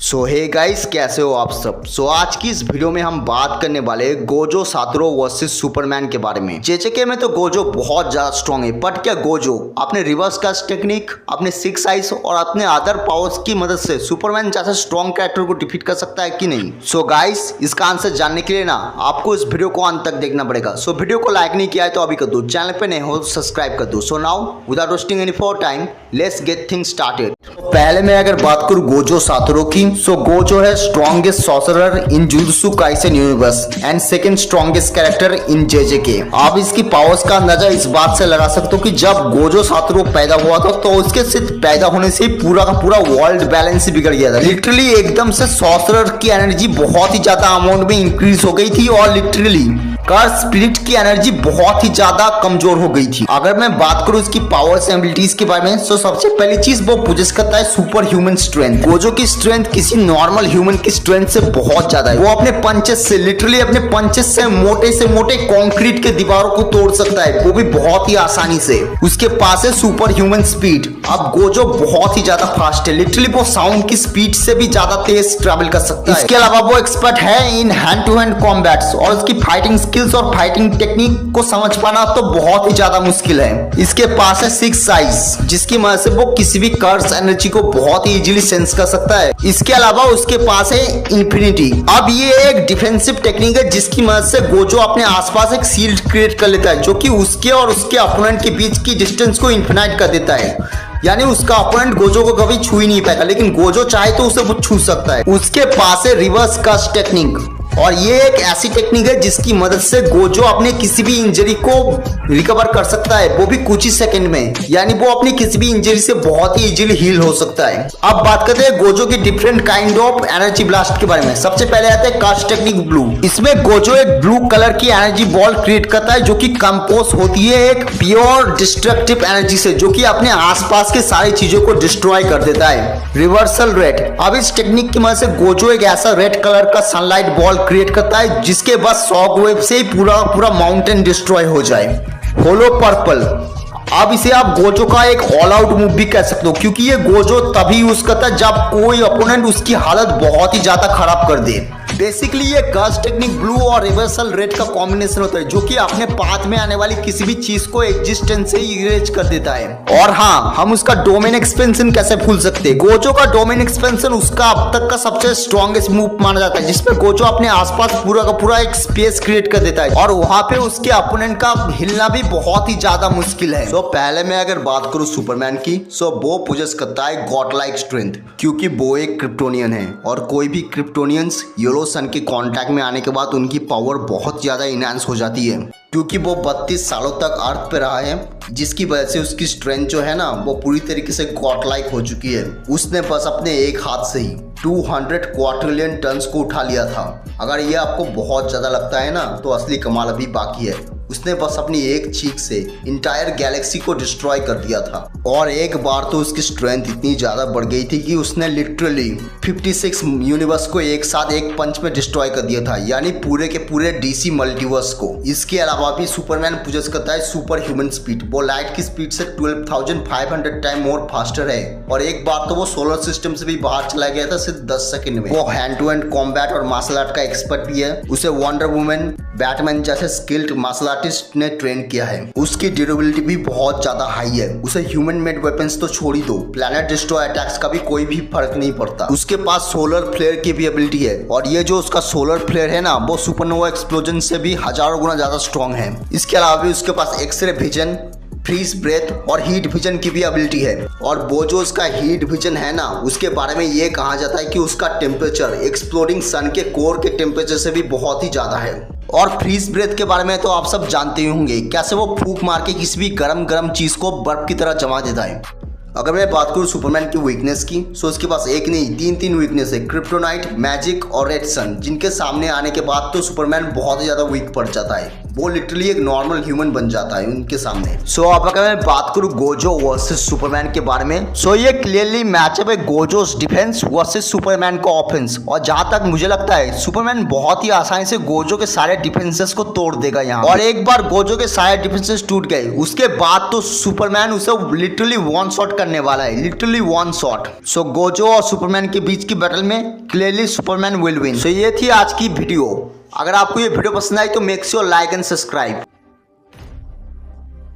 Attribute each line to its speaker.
Speaker 1: सो hey guys, कैसे हो आप सब। आज की इस वीडियो में हम बात करने वाले गोजो सातोरू वर्सेस सुपरमैन के बारे में। जेजेके में तो गोजो बहुत ज्यादा स्ट्रांग है, बट क्या गोजो अपने रिवर्स कास्ट टेक्निक, अपने सिक्स आइज और अपने अदर पावर्स की मदद से सुपरमैन जैसे स्ट्रांग कैरेक्टर को डिफीट कर सकता है कि नहीं। सो गाइस, इसका आंसर जानने के लिए ना आपको इस वीडियो को अंत तक देखना पड़ेगा। सो वीडियो को लाइक नहीं किया है तो अभी कर दो, चैनल पे नए हो तो सब्सक्राइब कर दो। So now without wasting any for time, let's get things started. पहले मैं अगर बात करूं गोजो सातोरू की, सो गोजो है strongest sorcerer in jujutsu Kaisen universe and second strongest character in जेजेके। आप इसकी पावर्स का अंदाजा इस बात से लगा सकते हो कि जब गोजो सातोरू पैदा हुआ था तो उसके सिर्फ पैदा होने से पूरा का पूरा वर्ल्ड बैलेंस बिगड़ गया था। लिटरली एकदम से सॉर्सरर की एनर्जी बहुत ही ज्यादा अमाउंट में इंक्रीज हो गई थी और लिटरली कर्स स्पिरिट की एनर्जी बहुत ही ज्यादा कमजोर हो गई थी। अगर मैं बात करूं इसकी पावर्स एंड एबिलिटीज के बारे में, तो सबसे पहली चीज वो पोजेस करता है सुपर ह्यूमन स्ट्रेंथ। गोजो की स्ट्रेंथ किसी नॉर्मल ह्यूमन की स्ट्रेंथ से बहुत ज्यादा है। वो अपने पंचेस से, लिटरली अपने पंचेस से मोटे कंक्रीट के दीवारों को तोड़ सकता है, वो भी बहुत ही आसानी से। उसके पास है सुपर ह्यूमन स्पीड। अब गोजो बहुत ही ज्यादा फास्ट है, लिटरली वो साउंड की स्पीड से भी ज्यादा तेज ट्रैवल कर सकता है। इसके अलावा वो एक्सपर्ट है in hand to hand combats और उसकी फाइटिंग स्किल्स और फाइटिंग टेक्निक को समझ पाना तो बहुत ही ज्यादा मुश्किल है। इसके पास है सिक्स आइज, जिसकी मदद से वो किसी भी कर्स एनर्जी को बहुत ही इजीली सेंस कर सकता है। इसके अलावा उसके पास है इन्फिनिटी। अब ये एक डिफेंसिव टेक्निक है जिसकी मदद से गोजो अपने आसपास एक शील्ड क्रिएट कर लेता है, जो कि उसके और उसके अपोनेंट के बीच की डिस्टेंस को इन्फिनाइट कर देता है। यानी उसका अपोनेंट गोजो को कभी छू ही नहीं पाएगा, लेकिन गोजो चाहे तो उसे वो छू सकता है। उसके पास है रिवर्स कास्ट टेक्निक, और ये एक ऐसी टेक्निक है जिसकी मदद से गोजो अपने किसी भी इंजरी को रिकवर कर सकता है, वो भी कुछ ही सेकंड में। यानी वो अपनी किसी भी इंजरी से बहुत ही इजीली हील हो सकता है। अब बात करते हैं गोजो की different kind of energy blast के बारे में। सबसे पहले आता है कास्ट टेक्निक ब्लू। इसमें गोजो एक ब्लू कलर की एनर्जी बॉल क्रिएट करता है, जो कि कंपोज होती है एक प्योर डिस्ट्रक्टिव एनर्जी से, जो कि अपने आसपास के सारी चीजों को डिस्ट्रॉय कर देता है। Reversal red. अब इस टेक्निक की मदद से गोजो एक ऐसा रेड कलर का सनलाइट बॉल क्रिएट करता है जिसके बस शॉक वेव से ही पूरा माउंटेन डिस्ट्रॉय हो जाए। होलो पर्पल। अब इसे आप गोजो का एक ऑल आउट मूव भी कह सकते हो, क्योंकि ये गोजो तभी यूज करता है जब कोई अपोनेंट उसकी हालत बहुत ही ज्यादा खराब कर दे। बेसिकली ये कर्स टेक्निक ब्लू और रिवर्सल रेड का कॉम्बिनेशन होता है, जो कि अपने पाथ में आने वाली किसी भी चीज को एग्जिस्टेंस से इरेज कर देता है। और हाँ, हम उसका डोमेन एक्सपेंशन कैसे भूल सकते हैं। गोजो का डोमेन एक्सपेंशन उसका अब तक का सबसे स्ट्रॉन्गेस्ट मूव माना जाता है, जिसमें गोजो अपने आसपास पूरा का पूरा एक स्पेस क्रिएट कर देता है और वहां पे उसके अपोनेंट का हिलना भी बहुत ही ज्यादा मुश्किल है। तो पहले मैं अगर बात करूं सुपरमैन की, सो वो पोजेस करता है गॉड लाइक स्ट्रेंथ, क्योंकि वो एक क्रिप्टोनियन है और कोई भी क्रिप्टोनियंस येलो सन के कांटेक्ट में आने के बाद उनकी पावर बहुत ज्यादा इनहांस हो जाती है, क्योंकि वो 32 सालों तक अर्थ पे रहा है, जिसकी वजह से उसकी स्ट्रेंथ जो है ना वो पूरी तरीके से गॉड लाइक हो चुकी है। उसने बस अपने एक हाथ से ही 200 क्वाड्रिलियन टन्स को उठा लिया था। अगर ये आपको बहुत ज्यादा लगता है ना, तो असली कमाल अभी बाकी है। उसने बस अपनी एक चीख से इंटायर गैलेक्सी को डिस्ट्रॉय कर दिया था। और एक बार तो उसकी स्ट्रेंथ इतनी ज्यादा बढ़ गई थी कि उसने लिटरली 56 यूनिवर्स को एक साथ एक पंच में डिस्ट्रॉय कर दिया था, यानी पूरे के पूरे डीसी मल्टीवर्स को। इसके अलावा भी सुपरमैन पोजेस करता है सुपर ह्यूमन स्पीड। वो लाइट की स्पीड से 12,500 टाइम मोर फास्टर है, और एक बार तो वो सोलर सिस्टम से भी बाहर चला गया था सिर्फ 10 सेकंड में। वो हैंड टू हैंड कॉम्बैट और मार्शल आर्ट का एक्सपर्ट भी है। उसे वंडर वुमन, बैटमैन जैसे स्किल्ड मार्शल आर्टिस्ट ने ट्रेन किया है। उसकी ड्यूरेबिलिटी भी बहुत ज्यादा हाई है। उसे ह्यूमन मेड वेपन्स तो छोड़ ही दो, प्लैनेट डिस्ट्रॉय अटैक्स का भी कोई भी फर्क नहीं पड़ता। उसके पास सोलर फ्लेयर की भी एबिलिटी है, और ये जो उसका सोलर फ्लेयर है ना, वो सुपरनोवा एक्सप्लोजन से भी हजारों गुना ज्यादा स्ट्रॉन्ग है। इसके अलावा भी उसके पास एक्सरे विजन, फ्रीज ब्रेथ और हीट विजन की भी एबिलिटी है। और वो जो उसका हीट विजन है ना, उसके बारे में ये कहा जाता है कि उसका टेम्परेचर एक्सप्लोडिंग सन के कोर के टेम्परेचर से भी बहुत ही ज्यादा है। और फ्रीज ब्रेथ के बारे में तो आप सब जानते ही होंगे, कैसे वो फूंक मार के किसी भी गरम चीज को बर्फ की तरह जमा देता है। अगर मैं बात करूं सुपरमैन की वीकनेस की, सो उसके पास एक नहीं तीन वीकनेस है। क्रिप्टोनाइट, मैजिक और रेड सन, जिनके सामने आने के बाद तो सुपरमैन बहुत ही ज्यादा वीक पड़ जाता है। वो लिटरली एक नॉर्मल ह्यूमन बन जाता है उनके सामने। सो अब अगर मैं बात करूं गोजो वर्सेस सुपरमैन के बारे में, सो ये क्लियरली मैचअप है गोजोस डिफेंस वर्सेस सुपरमैन का ऑफेंस। और जहां तक मुझे लगता है सुपरमैन बहुत ही आसानी से गोजो के सारे डिफेंसेस को तोड़ देगा यहाँ। और एक बार गोजो के सारे डिफेंसेस टूट गए उसके बाद तो सुपरमैन उसे लिटरली वन शॉट करने वाला है, लिटरली वन शॉट। सो गोजो और सुपरमैन के बीच की बैटल में क्लियरली सुपरमैन विल विन। सो ये थी आज की वीडियो। अगर आपको ये वीडियो पसंद आई तो make sure like and subscribe.